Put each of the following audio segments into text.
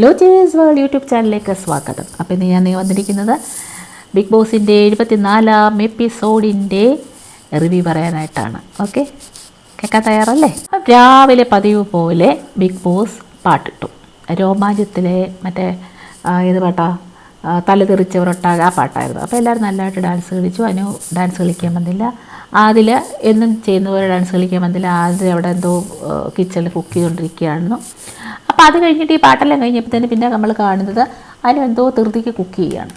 ലോച്ചേഴ്സ് world YouTube ചാനലിലേക്ക് സ്വാഗതം. അപ്പോൾ ഇന്ന് ഞാൻ വന്നിരിക്കുന്നത് ബിഗ് ബോസിൻ്റെ 74-ാം എപ്പിസോഡിൻ്റെ റിവ്യൂ പറയാനായിട്ടാണ്. ഓക്കെ, കേൾക്കാൻ തയ്യാറല്ലേ? രാവിലെ പതിവ് പോലെ ബിഗ് ബോസ് പാട്ടിട്ടു. രോമാഞ്ചത്തിലെ മറ്റേ ഏത് പാട്ടാ, തലതെറിച്ചവരൊട്ടാകെ ആ പാട്ടായിരുന്നു. അപ്പോൾ എല്ലാവരും നല്ലതായിട്ട് ഡാൻസ് കളിച്ചു. അനു ഡാൻസ് കളിക്കാൻ വന്നില്ല. അതിൽ എന്നും ചെയ്യുന്ന പോലെ ഡാൻസ് കളിക്കാൻ വന്നില്ല. ആദ്യം അവിടെ എന്തോ കിച്ചണിൽ കുക്ക് ചെയ്തുകൊണ്ടിരിക്കുകയായിരുന്നു. അപ്പോൾ അത് കഴിഞ്ഞിട്ട് ഈ പാട്ടെല്ലാം കഴിഞ്ഞപ്പോഴത്തേന് പിന്നെ നമ്മൾ കാണുന്നത് അതിന് എന്തോ ധൃതിക്ക് കുക്ക് ചെയ്യുകയാണ്.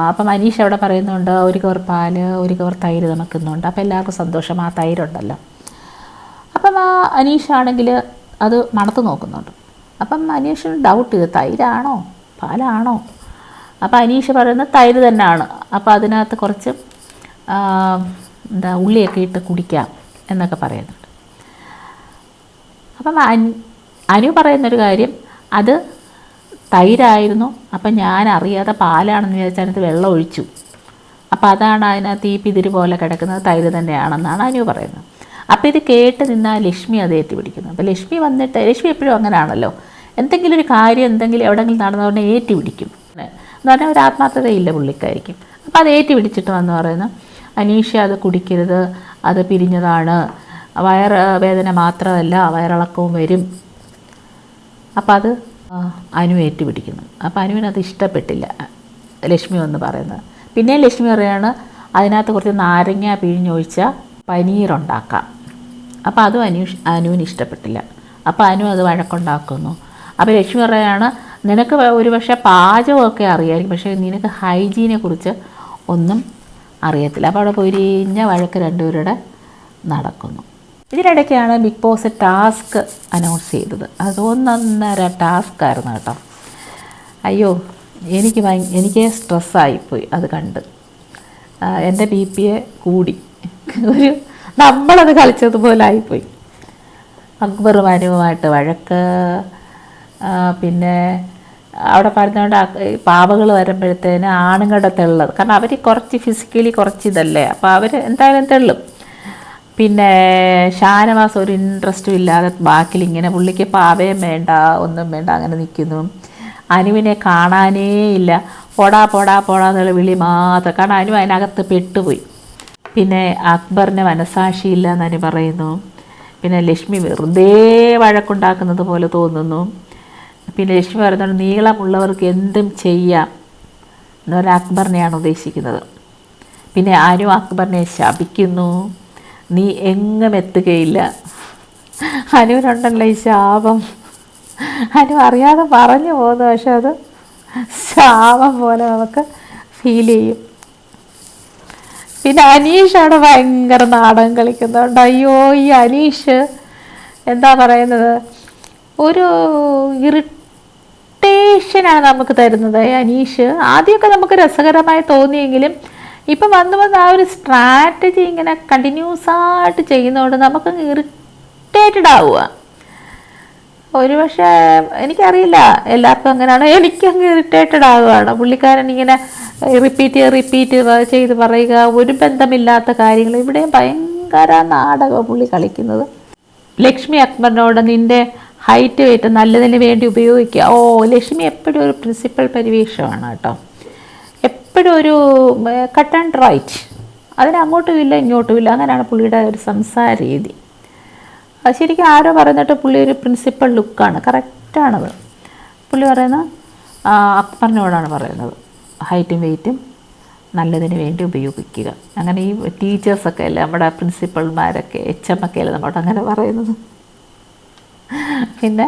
അപ്പം അനീഷ് അവിടെ പറയുന്നുണ്ട് ഒരു കവർ പാല് ഒരു കവർ തൈര് നമുക്കുന്നുണ്ട്. അപ്പോൾ എല്ലാവർക്കും സന്തോഷം, ആ തൈരുണ്ടല്ലോ. അപ്പം ആ അനീഷാണെങ്കിൽ അത് മണത്ത് നോക്കുന്നുണ്ട്. അപ്പം അനീഷിന് ഡൗട്ട്, ഇത് തൈരാണോ പാലാണോ? അപ്പോൾ അനീഷ് പറയുന്നത് തൈര് തന്നെയാണ്. അപ്പോൾ അതിനകത്ത് കുറച്ച് ഉള്ളിയൊക്കെ ഇട്ട് കുടിക്കാം എന്നൊക്കെ പറയുന്നുണ്ട്. അപ്പം അനു പറയുന്നൊരു കാര്യം, അത് തൈരായിരുന്നു. അപ്പം ഞാൻ അറിയാതെ പാലാണെന്ന് വിചാരിച്ചാൽ അതിനകത്ത് വെള്ളം ഒഴിച്ചു. അപ്പോൾ അതാണ് അതിനകത്ത് ഈ പിതിര് പോലെ കിടക്കുന്നത്, തൈര് തന്നെയാണെന്നാണ് അനു പറയുന്നത്. അപ്പോൾ ഇത് കേട്ട് നിന്നാൽ ലക്ഷ്മി അത് ഏറ്റുപിടിക്കുന്നു. അപ്പോൾ ലക്ഷ്മി വന്നിട്ട്, ലക്ഷ്മി എപ്പോഴും അങ്ങനെയാണല്ലോ, എന്തെങ്കിലും ഒരു കാര്യം എന്തെങ്കിലും എവിടെയെങ്കിലും നടന്നതുകൊണ്ട് ഏറ്റുപിടിക്കും എന്ന് പറഞ്ഞാൽ ഒരു ആത്മാർത്ഥതയില്ല പുള്ളിക്കായിരിക്കും. അപ്പോൾ അത് ഏറ്റുപിടിച്ചിട്ട് വന്ന് പറയുന്നു, അനീഷ അത് കുടിക്കരുത്, അത് പിരിഞ്ഞതാണ്, വയറ് വേദന മാത്രമല്ല വയറിളക്കവും വരും. അപ്പോൾ അത് അനു ഏറ്റുപിടിക്കുന്നു. അപ്പോൾ അനുവിനത് ഇഷ്ടപ്പെട്ടില്ല ലക്ഷ്മി വന്ന് പറയുന്നത്. പിന്നെ ലക്ഷ്മി പറയുകയാണ് അതിനകത്ത് കുറച്ച് നാരങ്ങ പിഴിഞ്ഞൊഴിച്ചാൽ പനീറുണ്ടാക്കാം. അപ്പോൾ അതും അനുവിന് ഇഷ്ടപ്പെട്ടില്ല. അപ്പോൾ അനു അത് വഴക്കുണ്ടാക്കുന്നു. അപ്പോൾ ലക്ഷ്മി പറയുകയാണ് നിനക്ക് ഒരു പക്ഷേ പാചകമൊക്കെ അറിയാമായിരിക്കും, പക്ഷേ നിനക്ക് ഹൈജീനെ കുറിച്ച് ഒന്നും അറിയത്തില്ല. അപ്പോൾ അവിടെ പൊരിഞ്ഞ വഴക്ക് രണ്ടുപേരുടെ നടക്കുന്നു. ഇതിനിടയ്ക്കാണ് ബിഗ് ബോസ് ടാസ്ക് അനൗൺസ് ചെയ്തത്. അത് ഒന്നൊന്നര ടാസ്ക്കായിരുന്നു കേട്ടോ. അയ്യോ, എനിക്ക് സ്ട്രെസ്സായിപ്പോയി അത് കണ്ട്. എൻ്റെ BP കൂടി, ഒരു നമ്മളത് കളിച്ചതുപോലെ ആയിപ്പോയി. അക്ബർ അനുവുമായിട്ട് വഴക്ക്, പിന്നെ അവിടെ പറഞ്ഞുകൊണ്ട് പാവകൾ വരുമ്പോഴത്തേന് ആണുങ്ങളുടെ തെള്ളത്, കാരണം അവർ കുറച്ച് ഫിസിക്കലി കുറച്ച് ഇതല്ലേ, അപ്പോൾ അവർ എന്തായാലും തെള്ളും. പിന്നെ ഷാനവാസ് ഒരു ഇൻട്രസ്റ്റും ഇല്ലാതെ ബാക്കിൽ ഇങ്ങനെ പുള്ളിക്ക് പാവയും വേണ്ട ഒന്നും വേണ്ട അങ്ങനെ നിൽക്കുന്നു. അനുവിനെ കാണാനേ ഇല്ല, പോടാ പോടാ പോടാന്നുള്ള വിളി മാത്രം, കാരണം അനു അതിനകത്ത് പെട്ടുപോയി. പിന്നെ അക്ബറിന് മനസാക്ഷിയില്ല എന്നനുു പറയുന്നു. പിന്നെ ലക്ഷ്മി വെറുതെ വഴക്കുണ്ടാക്കുന്നത് പോലെ തോന്നുന്നു. പിന്നെ ലക്ഷ്മി പറയുന്നത് നീളമുള്ളവർക്ക് എന്തും ചെയ്യാം എന്ന് പറഞ്ഞാൽ അക്ബറിനെയാണ് ഉദ്ദേശിക്കുന്നത്. പിന്നെ അനു അക്ബറിനെ ശപിക്കുന്നു, നീ എങ്ങും എത്തുകയില്ല. അനുവിനുണ്ടല്ലോ ഈ ശാപം, അനു അറിയാതെ പറഞ്ഞു പോകുന്നു, പക്ഷെ അത് ശാപം പോലെ നമുക്ക് ഫീൽ ചെയ്യും. പിന്നെ അനീഷ് അവിടെ ഭയങ്കര നാടകം കളിക്കുന്നുണ്ട്. അയ്യോ, ഈ അനീഷ് എന്താ പറയുന്നത്, ഒരു ഇറിറ്റേഷനാണ് നമുക്ക് തരുന്നത് അനീഷ്. ആദ്യമൊക്കെ നമുക്ക് രസകരമായി തോന്നിയെങ്കിലും ഇപ്പം വന്ന് ആ ഒരു സ്ട്രാറ്റജി ഇങ്ങനെ കണ്ടിന്യൂസായിട്ട് ചെയ്യുന്നതുകൊണ്ട് നമുക്കങ്ങ് ഇറിറ്റേറ്റഡ് ആവുക. ഒരു പക്ഷേ എനിക്കറിയില്ല എല്ലാവർക്കും അങ്ങനെയാണ്, എനിക്കങ്ങ് ഇറിറ്റേറ്റഡ് ആവുകയാണ്. പുള്ളിക്കാരൻ ഇങ്ങനെ റിപ്പീറ്റ് ചെയ്ത് പറയുക, ഒരു ബന്ധമില്ലാത്ത കാര്യങ്ങൾ. ഇവിടെയും ഭയങ്കര നാടകം പുള്ളി കളിക്കുന്നത്. ലക്ഷ്മി അക്ബറിനോട് നിൻ്റെ ഹൈറ്റ് വെയിറ്റ് നല്ലതിന് വേണ്ടി ഉപയോഗിക്കുക. ലക്ഷ്മി എപ്പോഴും ഒരു പ്രിൻസിപ്പൽ പരിവേഷമാണ് കേട്ടോ, എപ്പോഴും ഒരു കട്ട് ആൻഡ് റൈറ്റ്, അതിനങ്ങോട്ടും ഇല്ല ഇങ്ങോട്ടും ഇല്ല, അങ്ങനെയാണ് പുള്ളിയുടെ ഒരു സംസാര രീതി. അത് ശരിക്കും ആരോ പറയുന്നിട്ട് പുള്ളി ഒരു പ്രിൻസിപ്പൽ ലുക്കാണ്, കറക്റ്റാണത്. പുള്ളി പറയുന്നത് അക്ബറിനോടാണ് പറയുന്നത് ഹൈറ്റും വെയിറ്റും നല്ലതിന് വേണ്ടി ഉപയോഗിക്കുക. അങ്ങനെ ഈ ടീച്ചേഴ്സൊക്കെ അല്ലേ, നമ്മുടെ പ്രിൻസിപ്പൾമാരൊക്കെ HM ഒക്കെ അല്ലേ നമ്മളോട് അങ്ങനെ പറയുന്നത്. പിന്നെ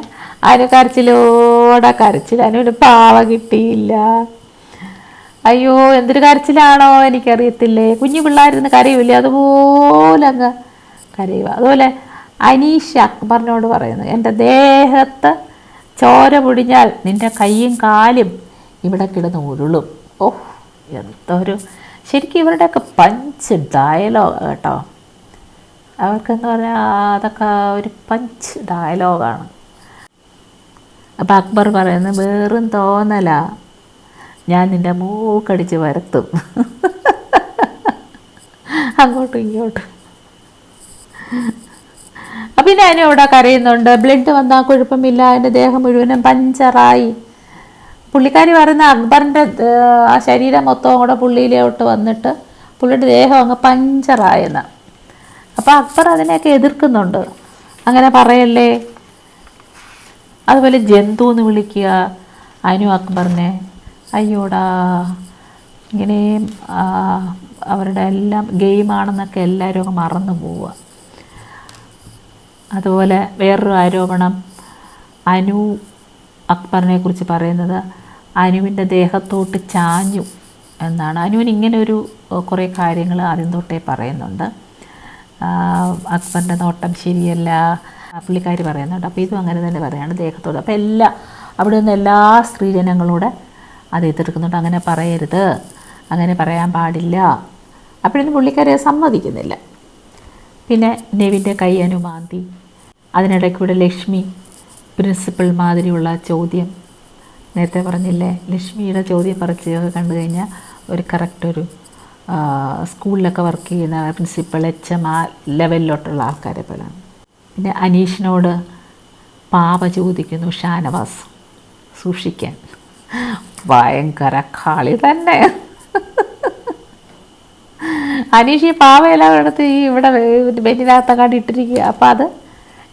അതിന് കരച്ചിൽ, അതിനൊരു പാവ കിട്ടിയില്ല. അയ്യോ, എന്തൊരു കരച്ചിലാണോ എനിക്കറിയത്തില്ലേ. കുഞ്ഞു പിള്ളേരിന്ന് കരയൂല്ലേ, അതുപോലെ അങ്ങ് കരയുക. അതുപോലെ അനീഷ് അക്ബറിനോട് പറയുന്നു, എൻ്റെ ദേഹത്ത് ചോര പൊടിഞ്ഞാൽ നിൻ്റെ കൈയും കാലും ഇവിടെ കിടന്ന് ഉരുളും. എന്തൊരു ശരിക്കും ഇവരുടെയൊക്കെ പഞ്ച് ഡയലോഗ് കേട്ടോ. അവർക്കെന്ന് പറഞ്ഞാൽ അതൊക്കെ ഒരു പഞ്ച് ഡയലോഗാണ്. അപ്പോൾ അക്ബർ പറയുന്നത് വേറും തോന്നല, ഞാൻ നിൻ്റെ മൂക്കടിച്ച് വരത്തും അങ്ങോട്ടും ഇങ്ങോട്ടും. പിന്നെ അനു അവിടെ കരയുന്നുണ്ട്. ബ്ലഡ് വന്നാൽ കുഴപ്പമില്ല, എൻ്റെ ദേഹം മുഴുവനും പഞ്ചറായി. പുള്ളിക്കാരി പറയുന്ന അക്ബറിൻ്റെ ആ ശരീരം മൊത്തവും കൂടെ പുള്ളിയിലോട്ട് വന്നിട്ട് പുള്ളിയുടെ ദേഹം അങ്ങ് പഞ്ചറായെന്ന്. അപ്പോൾ അക്ബർ അതിനെയൊക്കെ എതിർക്കുന്നുണ്ട്, അങ്ങനെ പറയല്ലേ. അതുപോലെ ജന്തു എന്ന് വിളിക്കുക അനു അക്ബറിനെ. അയ്യോടാ, ഇങ്ങനെയും അവരുടെ എല്ലാം ഗെയിമാണെന്നൊക്കെ എല്ലാവരും അങ്ങ് മറന്നു പോവുക. അതുപോലെ വേറൊരു ആരോപണം അനു അക്ബറിനെ കുറിച്ച് പറയുന്നത് അനുവിൻ്റെ ദേഹത്തോട്ട് ചാഞ്ഞു എന്നാണ്. അനുവിന് ഇങ്ങനെ ഒരു കുറേ കാര്യങ്ങൾ ആദ്യം തൊട്ടേ പറയുന്നുണ്ട്. അക്ബറിൻ്റെ നോട്ടം ശരിയല്ല പുള്ളിക്കാരി പറയുന്നുണ്ട്. അപ്പോൾ ഇതും അങ്ങനെ തന്നെ പറയുകയാണ്, ദേഹത്തോട്. അപ്പോൾ അവിടെ നിന്ന് എല്ലാ സ്ത്രീജനങ്ങളൂടെ അത് എതിർക്കുന്നുണ്ട്. അങ്ങനെ പറയരുത്, അങ്ങനെ പറയാൻ പാടില്ല. അപ്പോഴൊന്നും പുള്ളിക്കാരെ സമ്മതിക്കുന്നില്ല. പിന്നെ നെവിൻ്റെ കൈ അനുമാന്തി. അതിനിടയ്ക്കൂടെ ലക്ഷ്മി പ്രിൻസിപ്പൽ മാതിരിയുള്ള ചോദ്യം, നേരത്തെ പറഞ്ഞില്ലേ, ലക്ഷ്മിയുടെ ചോദ്യം പറിച്ചൊക്കെ കണ്ടു കഴിഞ്ഞാൽ ഒരു കറക്റ്റൊരു സ്കൂളിലൊക്കെ വർക്ക് ചെയ്യുന്ന പ്രിൻസിപ്പൽ HM ആ ലെവലിലോട്ടുള്ള ആൾക്കാരെ പോലെയാണ്. പിന്നെ അനീഷിനോട് പാവ ചോദിക്കുന്നു ഷാനവാസ് സൂക്ഷിക്കാൻ. ഭയങ്കര കളി തന്നെ. അനീഷ് ഈ പാവയെല്ലാം എടുത്ത് ഇവിടെ ബെന്നിനകത്തൊക്കെ ഇട്ടിരിക്കുക. അപ്പോൾ അത്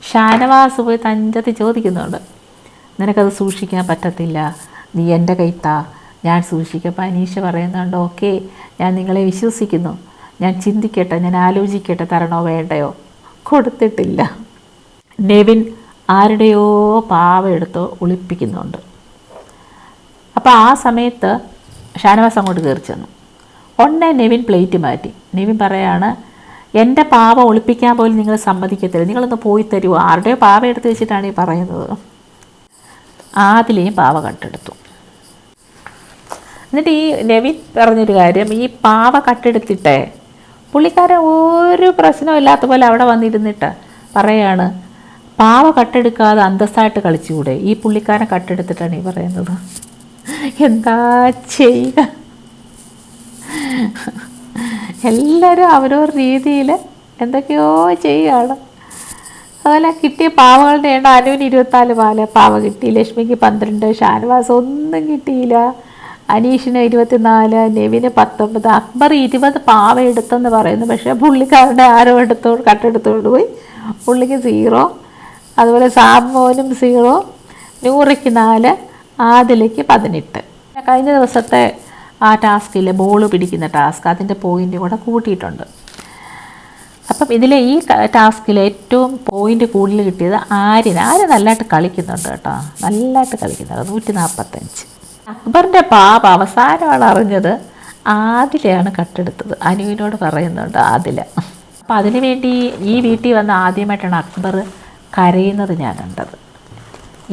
ഷാനവാസ് പോയി തഞ്ചത്തി ചോദിക്കുന്നുണ്ട്, നിനക്കത് സൂക്ഷിക്കാൻ പറ്റത്തില്ല, നീ എൻ്റെ കൈത്താ, ഞാൻ സൂക്ഷിക്കും. അപ്പോൾ അനീഷ് പറയുന്നുണ്ട്, ഓക്കെ, ഞാൻ നിങ്ങളെ വിശ്വസിക്കുന്നു, ഞാൻ ചിന്തിക്കട്ടെ, ഞാൻ ആലോചിക്കട്ടെ, തരണോ വേണ്ടയോ. കൊടുത്തിട്ടില്ല. നെവിൻ ആരുടെയോ പാവ എടുത്തോ ഒളിപ്പിക്കുന്നുണ്ട്. അപ്പോൾ ആ സമയത്ത് ഷാനവാസ് അങ്ങോട്ട് കയറി ചെന്നു. ഉടനെ നെവിൻ പ്ലേറ്റ് മാറ്റി. നെവിൻ പറയാണ്, എൻ്റെ പാവ ഒളിപ്പിക്കാൻ പോലും നിങ്ങൾ സമ്മതിക്കത്തില്ല, നിങ്ങളൊന്ന് പോയി തരുമോ. ആരുടെയോ പാവ എടുത്ത് വെച്ചിട്ടാണ് ഈ പറയുന്നത്. ആദിലെയും പാവ കട്ടെടുത്തു. എന്നിട്ട് ഈ നെവിൻ പറഞ്ഞൊരു കാര്യം, ഈ പാവ കട്ടെടുത്തിട്ട് പുള്ളിക്കാരൻ ഒരു പ്രശ്നമില്ലാത്ത പോലെ അവിടെ വന്നിരുന്നിട്ട് പറയാണ്, പാവ കട്ടെടുക്കാതെ അന്തസ്സായിട്ട് കളിച്ചുകൂടെ. ഈ പുള്ളിക്കാരൻ കട്ടെടുത്തിട്ടാണ് ഈ പറയുന്നത്. എന്താ ചെയ്യുക, എല്ലാവരും അവരവരുടെ രീതിയിൽ എന്തൊക്കെയോ ചെയ്യുകയാണ്. അതുപോലെ കിട്ടിയ പാവകളുടെ എണ്ണം അനുവിന് 24 പാവ കിട്ടി, ലക്ഷ്മിക്ക് 12, ഷാനവാസ് ഒന്നും കിട്ടിയില്ല, അനീഷിന് 24, നെവിന് 19, അക്ബർ 20 പാവ എടുത്തെന്ന് പറയുന്നു. പക്ഷേ പുള്ളിക്കാരുടെ ആരോ കട്ടെടുത്തോണ്ട് പോയി, പുള്ളിക്ക് 0. അതുപോലെ സാമോനും 0, നൂറയ്ക്ക് 4, ആദിലയ്ക്ക് 18. കഴിഞ്ഞ ദിവസത്തെ ആ ടാസ്കിൽ ബോൾ പിടിക്കുന്ന ടാസ്ക്, അതിൻ്റെ പോയിൻ്റ് കൂടെ കൂട്ടിയിട്ടുണ്ട്. അപ്പം ഇതിലെ ഈ ടാസ്കിൽ ഏറ്റവും പോയിൻ്റ് കൂടുതൽ കിട്ടിയത് ആര്യൻ നല്ലതായിട്ട് കളിക്കുന്നുണ്ട് കേട്ടോ, നല്ലതായിട്ട് കളിക്കുന്നുണ്ട്, 145. അക്ബറിൻ്റെ പാപ അവസാനമാണ് അറിഞ്ഞത് ആദിലയാണ് കട്ടെടുത്തത്. അനുവിനോട് പറയുന്നുണ്ട് ആദില. അപ്പം അതിനു വേണ്ടി ഈ വീട്ടിൽ വന്ന് ആദ്യമായിട്ടാണ് അക്ബർ കരയുന്നത് ഞാൻ കണ്ടത്.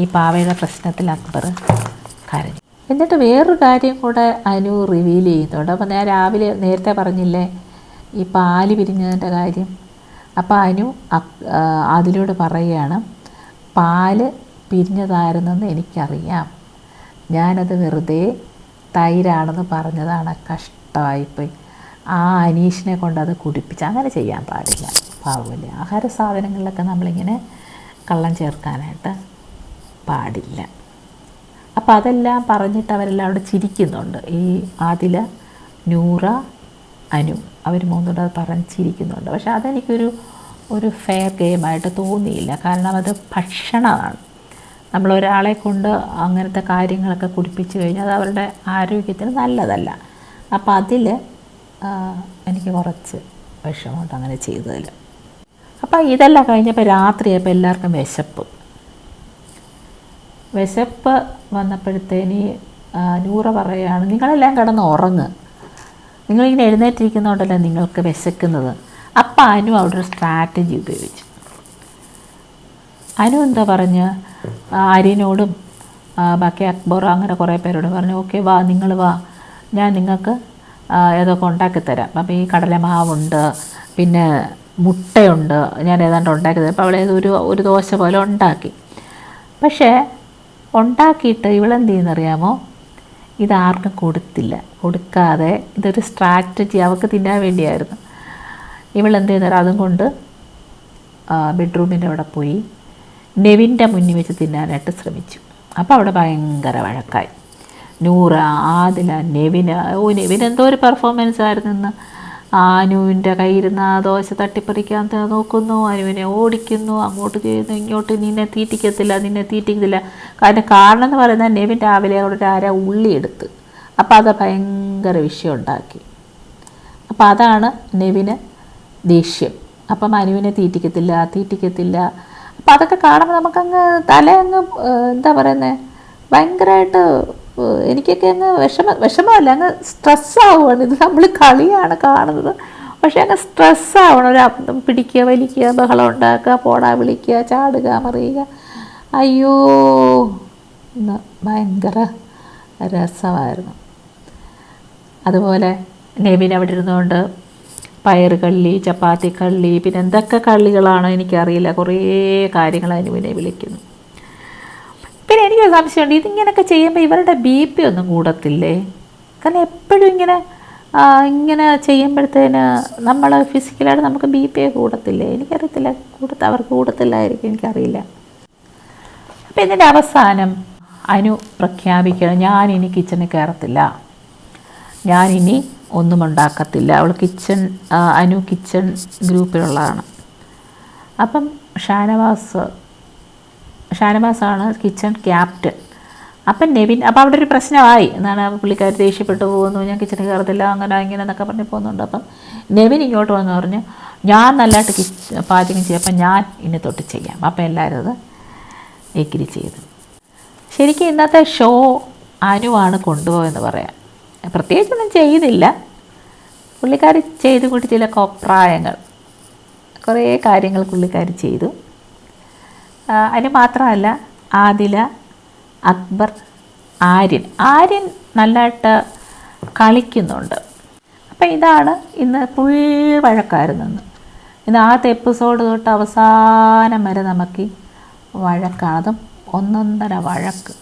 ഈ പാവയുടെ പ്രശ്നത്തിൽ അക്ബർ കരഞ്ഞു. എന്നിട്ട് വേറൊരു കാര്യം കൂടെ അനു റിവീൽ ചെയ്യുന്നുണ്ട്. അപ്പോൾ ഞാൻ രാവിലെ നേരത്തെ പറഞ്ഞില്ലേ ഈ പാല് പിരിഞ്ഞതിൻ്റെ കാര്യം. അപ്പോൾ അനു അതിലൂടെ പറയുകയാണ്, പാല് പിരിഞ്ഞതായിരുന്നെന്ന് എനിക്കറിയാം, ഞാനത് വെറുതെ തൈരാണെന്ന് പറഞ്ഞതാണ്, കഷ്ടമായിപ്പോയി. ആ അനീഷിനെ കൊണ്ട് അത് കുടിപ്പിച്ച്, അങ്ങനെ ചെയ്യാൻ പാടില്ല, പാവല്ലേ. ആഹാര സാധനങ്ങളിലൊക്കെ നമ്മളിങ്ങനെ കള്ളം ചേർക്കാനായിട്ട് പാടില്ല. അപ്പോൾ അതെല്ലാം പറഞ്ഞിട്ട് അവരെല്ലാം അവിടെ ചിരിക്കുന്നുണ്ട്. ഈ ആദില, നൂറ, അനു അവർ മൂന്നുകൂടെ അത് പറഞ്ഞ് ചിരിക്കുന്നുണ്ട്. പക്ഷെ അതെനിക്കൊരു ഫെയർ ഗെയിമായിട്ട് തോന്നിയില്ല. കാരണം അത് ഭക്ഷണമാണ്. നമ്മളൊരാളെ കൊണ്ട് അങ്ങനത്തെ കാര്യങ്ങളൊക്കെ കുടിപ്പിച്ച് കഴിഞ്ഞാൽ അത് അവരുടെ ആരോഗ്യത്തിന് നല്ലതല്ല. അപ്പോൾ അതിൽ എനിക്ക് കുറച്ച് വിഷമമുണ്ട് അങ്ങനെ ചെയ്തതിൽ. അപ്പോൾ ഇതെല്ലാം കഴിഞ്ഞപ്പോൾ രാത്രിയായപ്പോൾ എല്ലാവർക്കും വിശപ്പ് വന്നപ്പോഴത്തേന് നൂറ പറയുകയാണ്, നിങ്ങളെല്ലാം കിടന്ന് ഉറങ്ങ്, നിങ്ങളിങ്ങനെ എഴുന്നേറ്റിരിക്കുന്നതുകൊണ്ടല്ലേ നിങ്ങൾക്ക് വിശക്കുന്നത്. അപ്പം അനു അവിടെ ഒരു സ്ട്രാറ്റജി ഉപയോഗിച്ചു. അനു എന്താ പറഞ്ഞ് ആര്യനോടും ബാക്കി അക്ബർ അങ്ങനെ കുറേ പേരോട് പറഞ്ഞു, ഓക്കെ വാ, നിങ്ങൾ വാ, ഞാൻ നിങ്ങൾക്ക് ഏതൊക്കെ ഉണ്ടാക്കിത്തരാം. അപ്പോൾ ഈ കടലമാവുണ്ട്, പിന്നെ മുട്ടയുണ്ട്, ഞാൻ ഏതാണ്ട് ഉണ്ടാക്കിത്തരാം. അപ്പോൾ അവളെ ഒരു ദോശ പോലെ ഉണ്ടാക്കി. പക്ഷേ ഉണ്ടാക്കിയിട്ട് ഇവളെന്ത് ചെയ്യുന്നറിയാമോ, ഇതാർക്കും കൊടുക്കാതെ ഇതൊരു സ്ട്രാറ്റജി അവൾക്ക് തിന്നാൻ വേണ്ടിയായിരുന്നു. ഇവളെന്ത് ചെയ്യുന്നറിയാം, അതും കൊണ്ട് ബെഡ്റൂമിൻ്റെ അവിടെ പോയി നെവിൻ്റെ മുന്നിൽ വെച്ച് തിന്നാനായിട്ട് ശ്രമിച്ചു. അപ്പോൾ അവിടെ ഭയങ്കര വഴക്കായി. നൂറ, ആദില, നെവിന. നെവിൻ എന്തോ ഒരു പെർഫോമൻസ് ആയിരുന്നു ഇന്ന്. അനുവിൻ്റെ കയ്യിരുന്ന ആ ദോശ തട്ടിപ്പറിക്കാൻ നോക്കുന്നു, അനുവിനെ ഓടിക്കുന്നു, അങ്ങോട്ട് ചെയ്യുന്നു, ഇങ്ങോട്ട് നിന്നെ തീറ്റിക്കത്തില്ല. കാരണം എന്ന് പറയുന്നത് നെവിൻ രാവിലെ അവിടെ ഒരു അര ഉള്ളി എടുത്ത്, അപ്പോൾ അത് ഭയങ്കര വിഷയം ഉണ്ടാക്കി. അപ്പോൾ അതാണ് നെവിന് ദേഷ്യം. അപ്പം അനുവിനെ തീറ്റിക്കത്തില്ല. അപ്പം അതൊക്കെ കാണുമ്പോൾ നമുക്കങ്ങ് തലയങ്ങ് എന്താ പറയുന്നത്, ഭയങ്കരമായിട്ട് എനിക്കൊക്കെ അങ്ങ് വിഷമമല്ല, അങ്ങ് സ്ട്രെസ്സാവുകയാണ്. ഇത് നമ്മൾ കളിയാണ് കാണുന്നത്, പക്ഷേ അങ്ങ് സ്ട്രെസ്സാവണം. ഒരു പിടിക്കുക, വലിക്കുക, ബഹളം ഉണ്ടാക്കുക, പോടാ വിളിക്കുക, ചാടുക, മറിയുക. അയ്യോ, ഇന്ന് ഭയങ്കര രസമായിരുന്നു. അതുപോലെ നെവിൻ അവിടെ ഇരുന്നുകൊണ്ട് പയറ് കള്ളി, ചപ്പാത്തി കള്ളി, പിന്നെ എന്തൊക്കെ കള്ളികളാണോ എനിക്കറിയില്ല, കുറേ കാര്യങ്ങൾ അനുവിനെ വിളിക്കുന്നു. പിന്നെ എനിക്ക് സംശയമുണ്ട്, ഇതിങ്ങനെയൊക്കെ ചെയ്യുമ്പോൾ ഇവരുടെ BP ഒന്നും കൂടത്തില്ലേ? കാരണം എപ്പോഴും ഇങ്ങനെ ചെയ്യുമ്പോഴത്തേന് നമ്മൾ ഫിസിക്കലായിട്ട് നമുക്ക് BP കൂടത്തില്ലേ? എനിക്കറിയത്തില്ല, അവർക്ക് കൂടത്തില്ലായിരിക്കും, എനിക്കറിയില്ല. അപ്പം ഇതിൻ്റെ അവസാനം അനു പ്രഖ്യാപിക്കണം, ഞാനിനി കിച്ചണിൽ കയറത്തില്ല, ഞാനിനി ഒന്നും ഉണ്ടാക്കത്തില്ല. അവൾ അനു കിച്ചൺ ഗ്രൂപ്പിലുള്ളതാണ്. അപ്പം ഷാനവാസാണ് കിച്ചൺ ക്യാപ്റ്റൻ. അപ്പം നെവിൻ, അപ്പോൾ അവിടെ ഒരു പ്രശ്നമായി എന്നാണ്, പുള്ളിക്കാർ ദേഷ്യപ്പെട്ടു പോകുന്നു, ഞാൻ കിച്ചണിൽ കയറത്തില്ല, അങ്ങനെ ഇങ്ങനെ എന്നൊക്കെ പറഞ്ഞ് പോകുന്നുണ്ട്. അപ്പം നെവിൻ ഇങ്ങോട്ട് വന്ന് പറഞ്ഞു, ഞാൻ നല്ലതായിട്ട് പാചകം ചെയ്യും, അപ്പം ഞാൻ ഇനി തൊട്ട് ചെയ്യാം. അപ്പം എല്ലാവരും അത് എഗ്രി ചെയ്തു. ശരിക്കും ഇന്നത്തെ ഷോ അനുവാണ് കൊണ്ടുപോയെന്ന് പറയാം. പ്രത്യേകിച്ചൊന്നും ചെയ്തില്ല, പുള്ളിക്കാർ ചെയ്തു കൂട്ടി ചില കോപ്രായങ്ങൾ, കുറേ കാര്യങ്ങൾ പുള്ളിക്കാർ ചെയ്തു. അതിന് മാത്രമല്ല, ആദില, അക്ബർ, ആര്യൻ നല്ലതായിട്ട് കളിക്കുന്നുണ്ട്. അപ്പം ഇതാണ് ഇന്ന് ഫുൾ വഴക്കായിരുന്നു. ഇന്ന് ആദ്യത്തെ എപ്പിസോഡ് തൊട്ട് അവസാനം വരെ നമുക്ക് വഴക്കാണ്. അതും ഒന്നൊന്നര വഴക്ക്,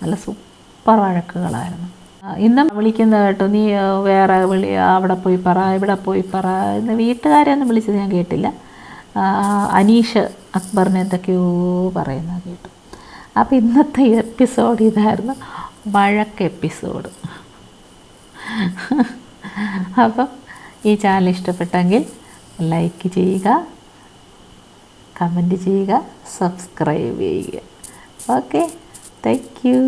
നല്ല സൂപ്പർ വഴക്കുകളായിരുന്നു. ഇന്നും വിളിക്കുന്നത് കേട്ടോ, നീ വേറെ അവിടെ പോയി പറ, ഇവിടെ പോയി പറ. ഇന്ന് വീട്ടുകാരെയൊന്നും വിളിച്ചത് ഞാൻ കേട്ടില്ല. അനീഷ് അക്ബറിനെ എന്തൊക്കെയോ പറയുന്നത് കേട്ടു. അപ്പോൾ ഇന്നത്തെ എപ്പിസോഡ് ഇതായിരുന്നു, വഴക്ക് എപ്പിസോഡ്. അപ്പം ഈ ചാനൽ ഇഷ്ടപ്പെട്ടെങ്കിൽ ലൈക്ക് ചെയ്യുക, കമൻറ്റ് ചെയ്യുക, സബ്സ്ക്രൈബ് ചെയ്യുക. Okay, thank you.